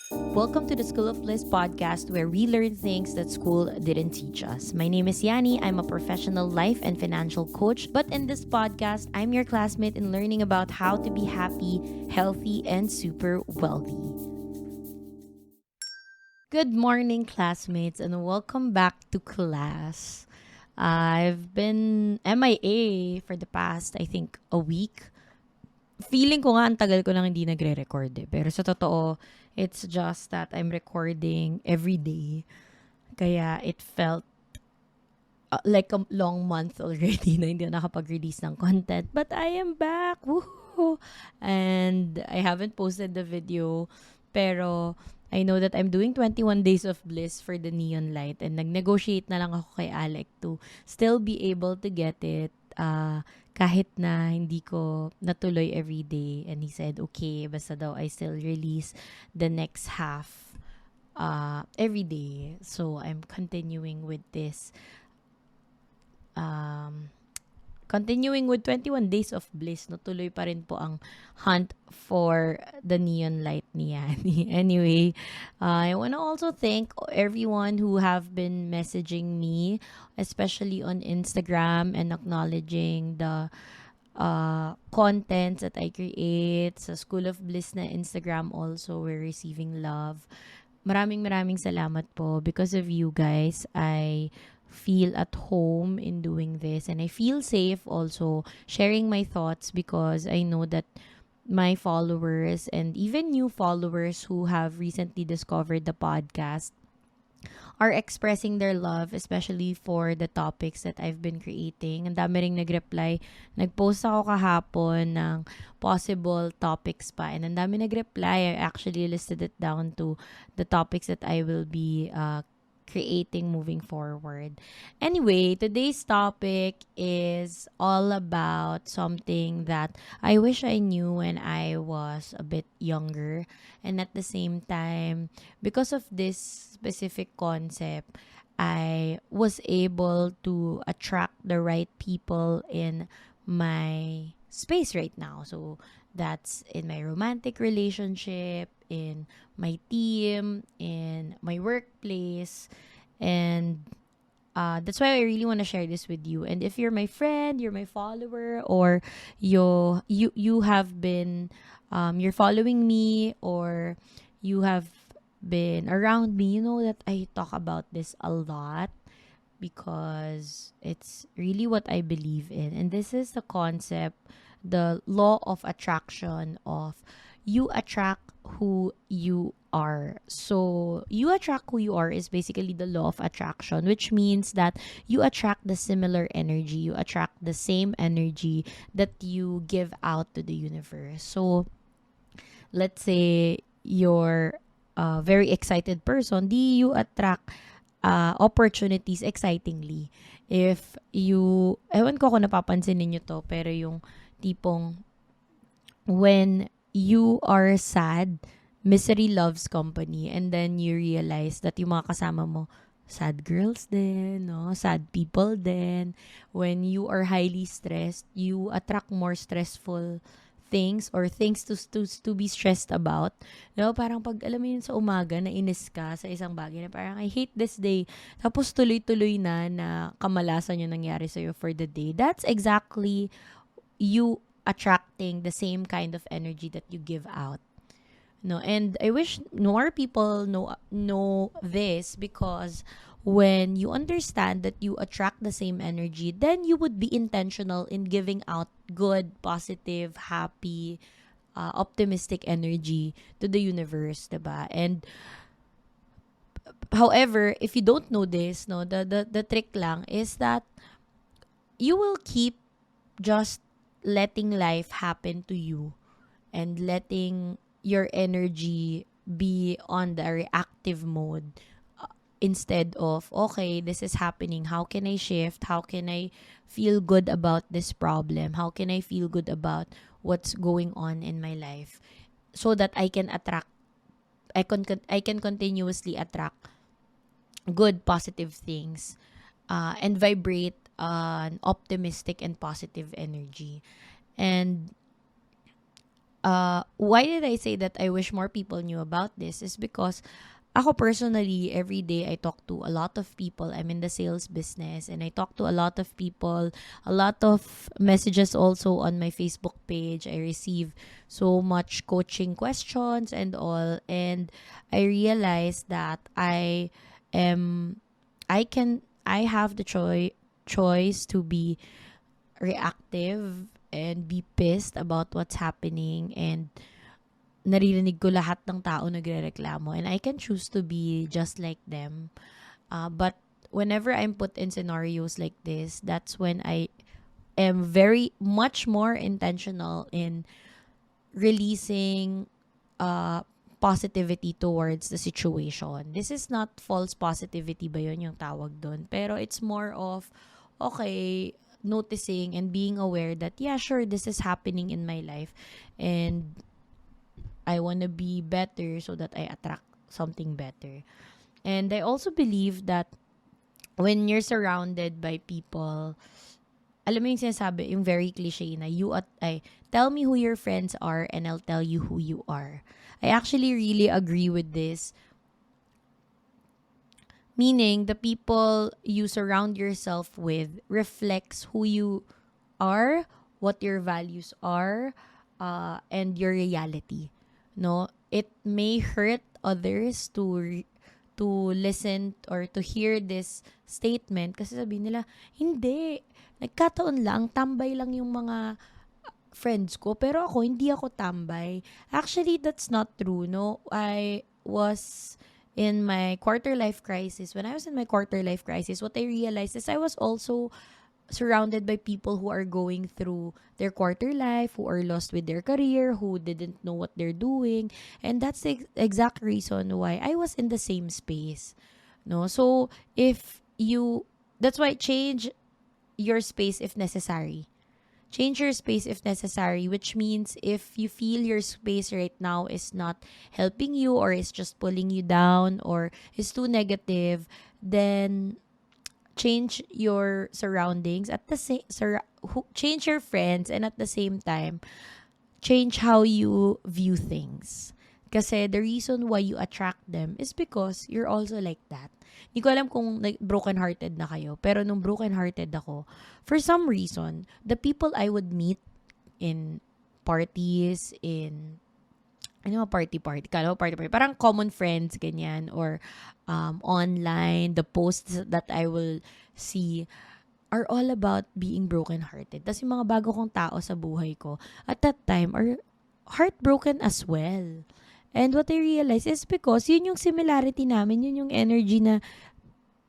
Welcome to the School of Bliss podcast where we learn things that school didn't teach us. My name is Yani. I'm a professional life and financial coach. But in this podcast, I'm your classmate in learning about how to be happy, healthy, and super wealthy. Good morning, classmates, and welcome back to class. I've been MIA for the past, I think, a week. Feeling ko nga ang tagal ko nang hindi nagre-record eh. Pero sa totoo, it's just that I'm recording every day. Kaya it felt like a long month already na hindi ako nakapag-release ng content. But I am back! Woohoo! And I haven't posted the video. Pero I know that I'm doing 21 days of bliss for the neon light. And nag-negotiate na lang ako kay Alec to still be able to get it. Kahit na hindi ko natuloy every day. And he said, okay, basta daw I still release the next half every day. So, I'm continuing with this. Continuing with 21 Days of Bliss, no, tuloy pa rin po ang hunt for the neon light ni Yani. Anyway, I want to also thank everyone who have been messaging me, especially on Instagram, and acknowledging the contents that I create. Sa School of Bliss na Instagram also, we're receiving love. Maraming salamat po. Because of you guys, I feel at home in doing this, and I feel safe also sharing my thoughts because I know that my followers and even new followers who have recently discovered the podcast are expressing their love, especially for the topics that I've been creating. Ang dami ring nag-reply. Nag-post ako kahapon ng possible topics pa. And ang dami nag-reply. I actually listed it down to the topics that I will be creating moving forward. Anyway, today's topic is all about something that I wish I knew when I was a bit younger. And at the same time, because of this specific concept, I was able to attract the right people in my space right now. So that's in my romantic relationship, in my team, in my workplace, and that's why I really want to share this with you. And if you're my friend, you're my follower, or you have been you're following me, or you have been around me, you know that I talk about this a lot because it's really what I believe in. And this is the concept, the law of attraction of you attract who you are. So, you attract who you are is basically the law of attraction, which means that you attract the similar energy, you attract the same energy that you give out to the universe. So, let's say you're a very excited person, di you attract opportunities excitingly. If you, ewan ko kung napapansin ninyo to, pero yung tipong when you are sad, misery loves company, and then you realize that yung mga kasama mo, sad girls din, no? Sad people din. When you are highly stressed, you attract more stressful things or things to be stressed about. No, parang pag alam mo yun sa umaga na inis ka sa isang bagay na parang I hate this day. Tapos tuloy-tuloy na kamalasan yung nangyari sa'yo for the day. That's exactly you attracting the same kind of energy that you give out. No, and I wish more people know this, because when you understand that you attract the same energy, then you would be intentional in giving out good, positive, happy, optimistic energy to the universe, diba? And however, if you don't know this, no, the trick lang is that you will keep just letting life happen to you and letting your energy be on the reactive mode, instead of, okay, this is happening, how can I shift, how can I feel good about this problem, how can I feel good about what's going on in my life, so that I can attract, I can continuously attract good positive things, and vibrate an optimistic and positive energy. And why did I say that I wish more people knew about this is because ako personally, every day I talk to a lot of people. I'm in the sales business and I talk to a lot of people, a lot of messages also on my Facebook page. I receive so much coaching questions and all. And I realized that am, I have the choice to be reactive and be pissed about what's happening, and naririnig ko lahat ng tao nagrereklamo, and I can choose to be just like them. But whenever I'm put in scenarios like this, that's when I am very much more intentional in releasing positivity towards the situation. This is not false positivity ba yun yung tawag doon? Pero it's more of, okay, noticing and being aware that, yeah, sure, this is happening in my life. And I want to be better so that I attract something better. And I also believe that when you're surrounded by people, alam mo yung sinasabi, yung very cliche na, tell me who your friends are and I'll tell you who you are. I actually really agree with this. Meaning, the people you surround yourself with reflects who you are, what your values are, and your reality. No, it may hurt others to listen or to hear this statement kasi sabihin nila, hindi, nagkataon lang, tambay lang yung mga friends ko, pero ako, hindi ako tambay. Actually, that's not true, no? I was in my quarter life crisis. When I was in my quarter life crisis, what I realized is I was also surrounded by people who are going through their quarter life, who are lost with their career, who didn't know what they're doing. And that's the exact reason why I was in the same space. No? So, that's why change your space if necessary. Change your space if necessary, which means if you feel your space right now is not helping you or is just pulling you down or is too negative, then change your surroundings at the same change your friends, and at the same time change how you view things, kasi the reason why you attract them is because you're also like that. Hindi ko alam kung broken hearted na kayo, pero nung broken hearted ako, for some reason the people I would meet in parties, in party, kala mo party, parang common friends, ganyan, or online, the posts that I will see are all about being broken-hearted. Tapos yung mga bago kong tao sa buhay ko, at that time, are heartbroken as well. And what I realized is because yun yung similarity namin, yun yung energy na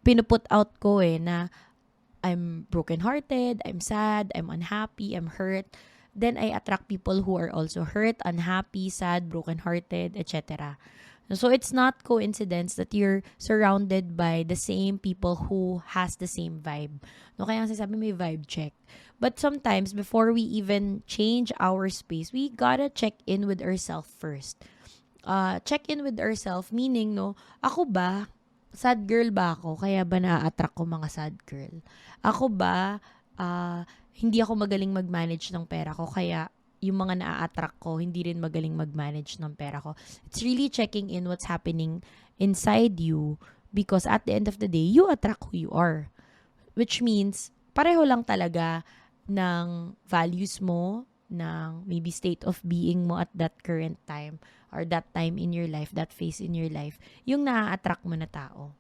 pinuput out ko na I'm broken-hearted, I'm sad, I'm unhappy, I'm hurt. Then I attract people who are also hurt, unhappy, sad, brokenhearted, etc. So it's not coincidence that you're surrounded by the same people who has the same vibe. No, kaya nga sabi may vibe check. But sometimes before we even change our space, we gotta check in with ourselves first. Check in with ourselves meaning, no, ako ba, sad girl ba ako? Kaya ba na-attract ko mga sad girl? Ako ba, hindi ako magaling mag-manage ng pera ko, kaya yung mga na-attract ko, hindi rin magaling mag-manage ng pera ko. It's really checking in what's happening inside you, because at the end of the day, you attract who you are. Which means, pareho lang talaga ng values mo, ng maybe state of being mo at that current time, or that time in your life, that phase in your life, yung na-attract mo na tao.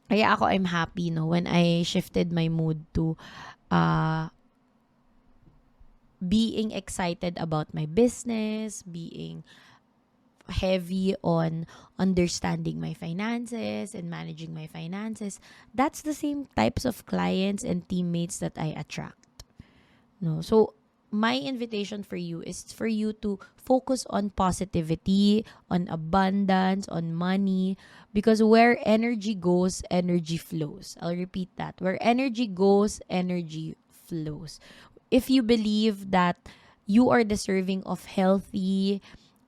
Kaya ako, I'm happy, no, when I shifted my mood to being excited about my business, being heavy on understanding my finances and managing my finances. That's the same types of clients and teammates that I attract. No, so my invitation for you is for you to focus on positivity, on abundance, on money, because where energy goes, energy flows. I'll repeat that. Where energy goes, energy flows. If you believe that you are deserving of healthy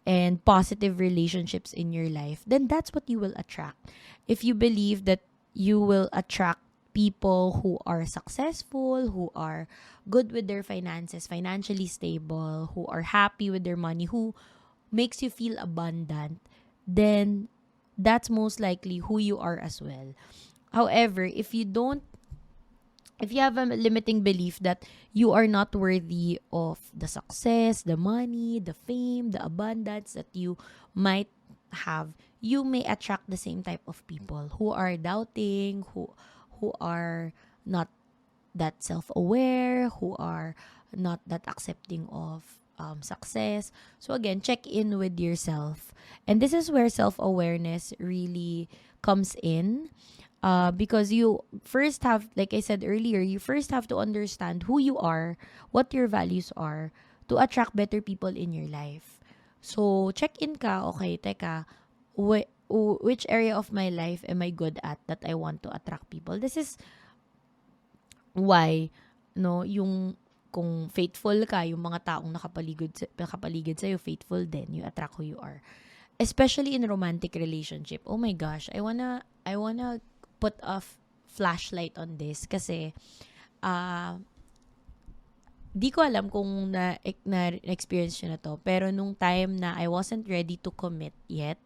and positive relationships in your life, then that's what you will attract. If you believe that you will attract people who are successful, who are good with their finances, financially stable, who are happy with their money, who makes you feel abundant, then that's most likely who you are as well. However, if you have a limiting belief that you are not worthy of the success, the money, the fame, the abundance that you might have, you may attract the same type of people who are doubting, who are not that self-aware, who are not that accepting of success. So again, check in with yourself. And this is where self-awareness really comes in, because you first have, like I said earlier, you first have to understand who you are, what your values are, to attract better people in your life. So, check in ka, okay, teka, which area of my life am I good at that I want to attract people? This is why, no, yung kung faithful ka, yung mga taong nakapaligid sa'yo, faithful din, you attract who you are. Especially in romantic relationship. Oh my gosh, I wanna put a flashlight on this kasi uh, di ko alam kung na-experience nyo na to, pero nung time na I wasn't ready to commit yet,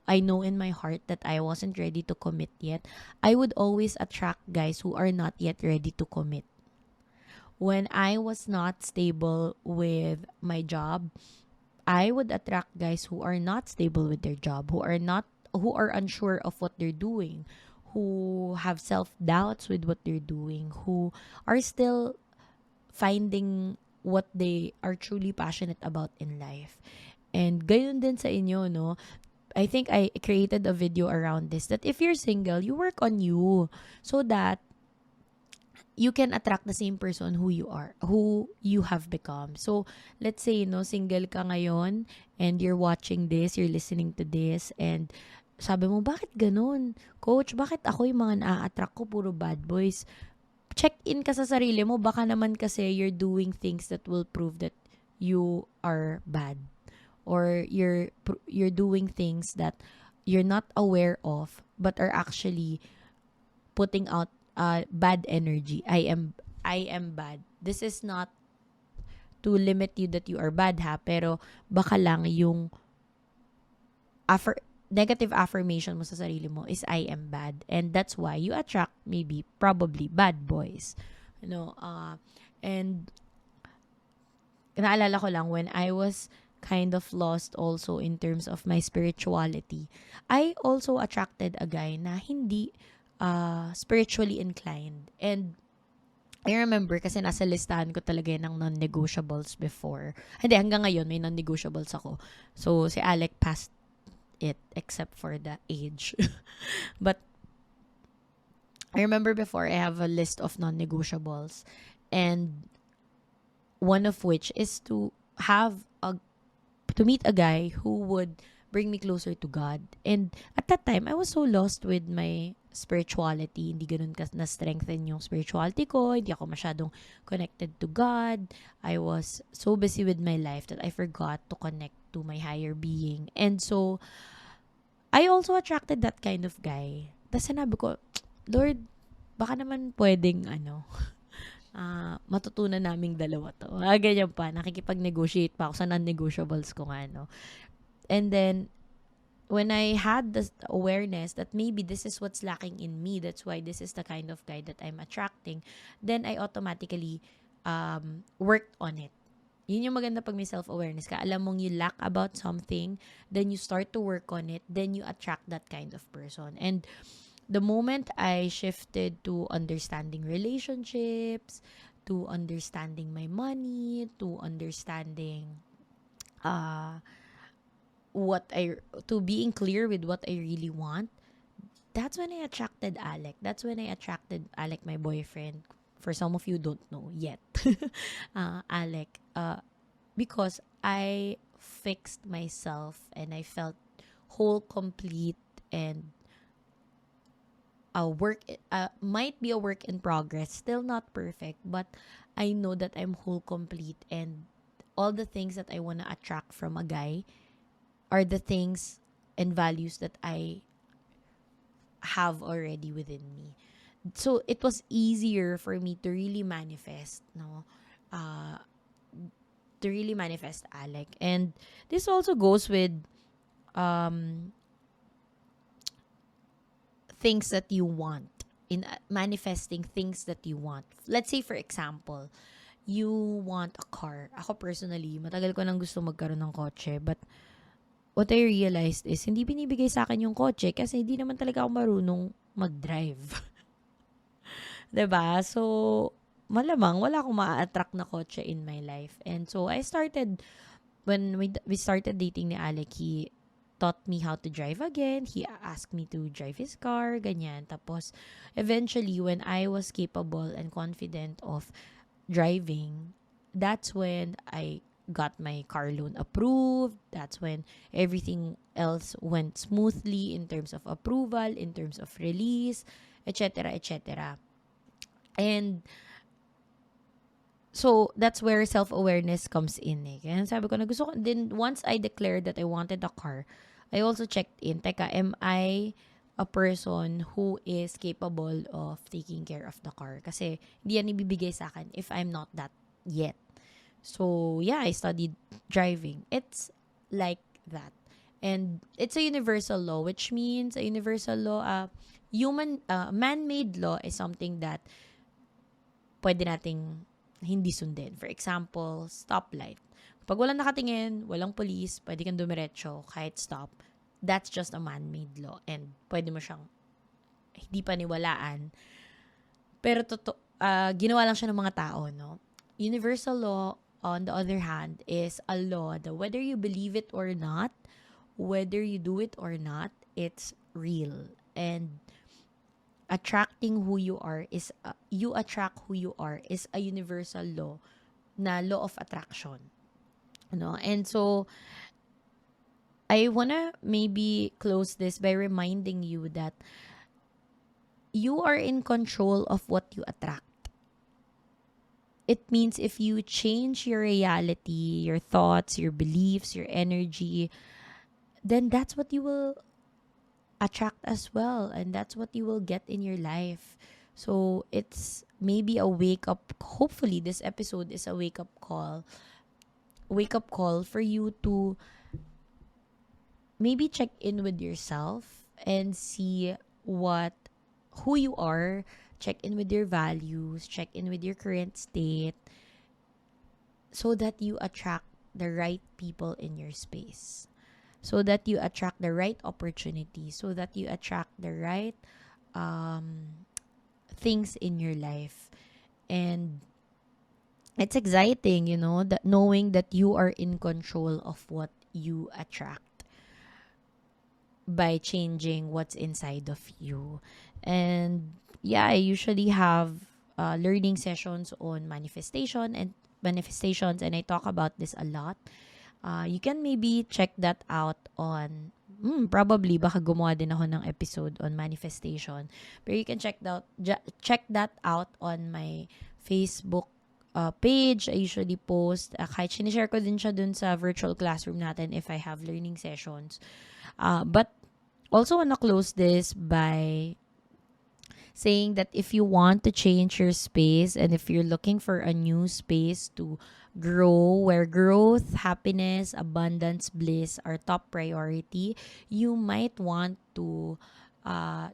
I know in my heart that I wasn't ready to commit yet, I would always attract guys who are not yet ready to commit. When I was not stable with my job, I would attract guys who are not stable with their job, who are unsure of what they're doing, who have self-doubts with what they're doing, who are still finding what they are truly passionate about in life. And gayon din sa inyo, no? I think I created a video around this, that if you're single, you work on you so that you can attract the same person who you are, who you have become. So, let's say, no, single ka ngayon and you're watching this, you're listening to this, and sabi mo, bakit ganun? Coach, bakit ako yung mga na-attract ko, puro bad boys? Check in ka sa sarili mo. Baka naman kasi you're doing things that will prove that you are bad. Or you're doing things that you're not aware of, but are actually putting out bad energy. I am bad. This is not to limit you that you are bad, ha, pero baka lang yung negative affirmation mo sa sarili mo is I am bad, and that's why you attract maybe probably bad boys, you know. And naalala ko lang when I was kind of lost also in terms of my spirituality, I also attracted a guy na hindi spiritually inclined. And I remember kasi nasa listahan ko talaga yan ng non-negotiables before. Hindi, hanggang ngayon may non-negotiables ako. So, si Alec passed it except for the age. But I remember before I have a list of non-negotiables, and one of which is to meet a guy who would bring me closer to God. And at that time, I was so lost with my spirituality. Hindi ganun na-strengthen yung spirituality ko. Hindi ako masyadong connected to God. I was so busy with my life that I forgot to connect to my higher being. And so, I also attracted that kind of guy. Tapos sinabi ko, Lord, baka naman pwedeng matutunan naming dalawa to. Ganyan pa. Nakikipag-negotiate pa ako sa non-negotiables ko nga, no. And then, when I had this awareness that maybe this is what's lacking in me, that's why this is the kind of guy that I'm attracting, then I automatically worked on it. Yun yung maganda pag may self-awareness ka. Alam mong you lack about something, then you start to work on it, then you attract that kind of person. And the moment I shifted to understanding relationships, to understanding my money, to understanding to being clear with what I really want, that's when I attracted Alec. That's when I attracted Alec, my boyfriend. For some of you don't know yet. Alec. Because I fixed myself and I felt whole, complete, and might be a work in progress, still not perfect, but I know that I'm whole, complete, and all the things that I want to attract from a guy are the things and values that I have already within me. So it was easier for me to really manifest, no? Uh, to really manifest Alec. And this also goes with um, things that you want, in manifesting things that you want. Let's say, for example, you want a car. Ako personally, matagal ko nang gusto magkaroon ng kotse. But what I realized is, hindi binibigay sa akin yung kotse kasi hindi naman talaga ako marunong mag-drive. 'Di ba? So, malamang wala akong ma-attract na kotse in my life. And so, I started, when we started dating ni Alec, he taught me how to drive again. He asked me to drive his car, ganyan. Tapos, eventually, when I was capable and confident of driving, that's when I got my car loan approved. That's when everything else went smoothly in terms of approval, in terms of release, etc., etc. And so that's where self-awareness comes in eh. Kaya sabi ko na gusto ko, then once I declared that I wanted a car, I also checked in, teka, am I a person who is capable of taking care of the car? Kasi hindi yan ibibigay sa akin if I'm not that yet. So yeah, I studied driving. It's like that. And it's a universal law, which means a universal law, man-made law is something that pwede nating hindi sundin. For example, stoplight. Pag walang nakatingin, walang police, pwede kang dumiretso kahit stop. That's just a man-made law. And pwede mo siyang hindi paniwalaan. Pero ginawa lang siya ng mga tao, no? Universal law, on the other hand, is a law that whether you believe it or not, whether you do it or not, it's real. And attracting who you are is you attract who you are is a universal law, na law of attraction, no? And so I wanna maybe close this by reminding you that you are in control of what you attract. It means if you change your reality, your thoughts, your beliefs, your energy, then that's what you will attract as well, and that's what you will get in your life. So it's maybe a wake up, hopefully this episode is a wake up call for you to maybe check in with yourself and see what who you are, check in with your values, check in with your current state, so that you attract the right people in your space, so that you attract the right opportunity, so that you attract the right things in your life. And it's exciting, that knowing that you are in control of what you attract by changing what's inside of you. And yeah, I usually have learning sessions on manifestations, and I talk about this a lot. You can maybe check that out on probably baka gumawa din ako ng episode on manifestation. But you can check that out on my Facebook page. I usually post, kahit sinishare ko din siya dun sa virtual classroom natin if I have learning sessions. But also wanna close this by saying that if you want to change your space, and if you're looking for a new space to grow, where growth, happiness, abundance, bliss are top priority, you might want to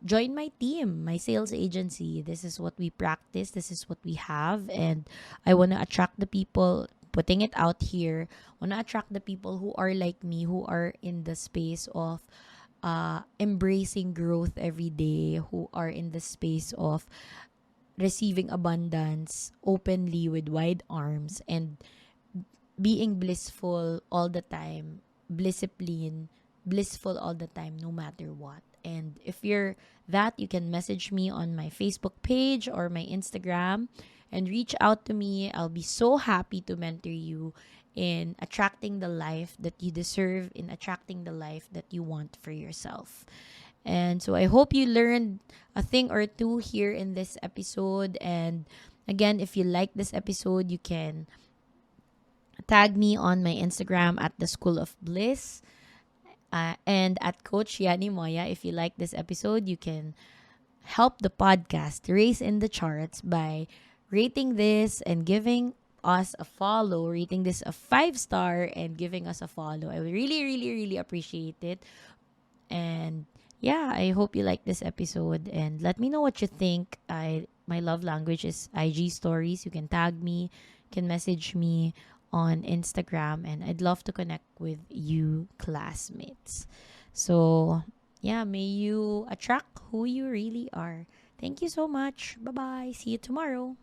join my team, my sales agency. This is what we practice, this is what we have, and I want to attract the people, putting it out here, want to attract the people who are like me, who are in the space of embracing growth every day, who are in the space of receiving abundance openly with wide arms, and being blissful all the time, blissful all the time, no matter what. And if you're that, you can message me on my Facebook page or my Instagram and reach out to me. I'll be so happy to mentor you in attracting the life that you deserve, in attracting the life that you want for yourself. And so I hope you learned a thing or two here in this episode. And again, if you like this episode, you can tag me on my Instagram at the School of Bliss, and at Coach Yani Moya. If you like this episode, you can help the podcast raise in the charts by rating this and giving us a follow, rating this a 5 star and giving us a follow. I would really, really, really appreciate it. And yeah, I hope you like this episode and let me know what you think. My love language is IG stories. You can tag me, can message me on Instagram, and I'd love to connect with you classmates. So, yeah, may you attract who you really are. Thank you so much. Bye-bye. See you tomorrow.